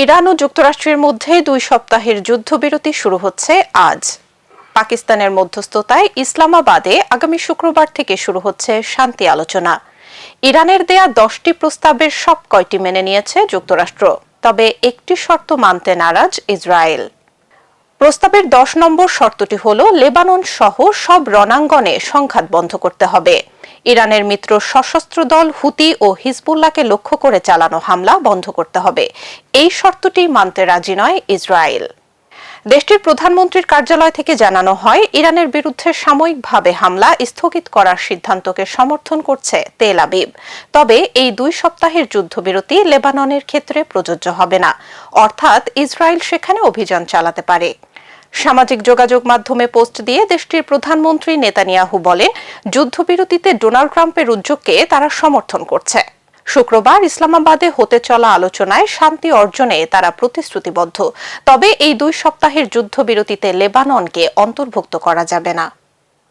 Iran ও যুক্তরাষ্ট্রের মধ্যে 2 সপ্তাহের যুদ্ধবিরতি শুরু হচ্ছে আজ। পাকিস্তানের মধ্যস্থতায় ইসলামাবাদে আগামী শুক্রবার থেকে শুরু হচ্ছে শান্তি আলোচনা। ইরানের দেয়া 10টি প্রস্তাবের সব কয়টি মেনে নিয়েছে যুক্তরাষ্ট্র, তবে একটি শর্ত মানতে নারাজ ইসরায়েল। প্রস্তাবের 10 নম্বর শর্তটি হল লেবানন সহ সব রণাঙ্গনে সংঘাত বন্ধ করতে হবে। ইরানের মিত্র সশস্ত্র দল হুতি ও হিজবুল্লাহকে লক্ষ্য করে চালানো হামলা বন্ধ করতে হবে। এই শর্তটি মানতে রাজি নয় ইসরায়েল। দেশটির প্রধানমন্ত্রীর কার্যালয় থেকে জানানো হয়, ইরানের বিরুদ্ধে সাময়িকভাবে হামলা স্থগিত করার সিদ্ধান্তকে সমর্থন করছে তেল আবিব। তবে এই 2 সপ্তাহের যুদ্ধবিরতি লেবাননের ক্ষেত্রে প্রযোজ্য হবে না, অর্থাৎ ইসরায়েল সেখানে অভিযান চালাতে পারে। সামাজিক যোগাযোগ মাধ্যমে পোস্ট দিয়ে দেশটির প্রধানমন্ত্রী নেতানিয়াহু বলেন, যুদ্ধবিরতিতে ডোনাল্ড ট্রাম্পের উদ্যোগকে তারা সমর্থন করছে। শুক্রবার ইসলামাবাদে হতে চলা আলোচনায় শান্তি অর্জনে তারা প্রতিশ্রুতিবদ্ধ, তবে এই 2 সপ্তাহের যুদ্ধবিরতিতে লেবাননকে অন্তর্ভুক্ত করা যাবে না।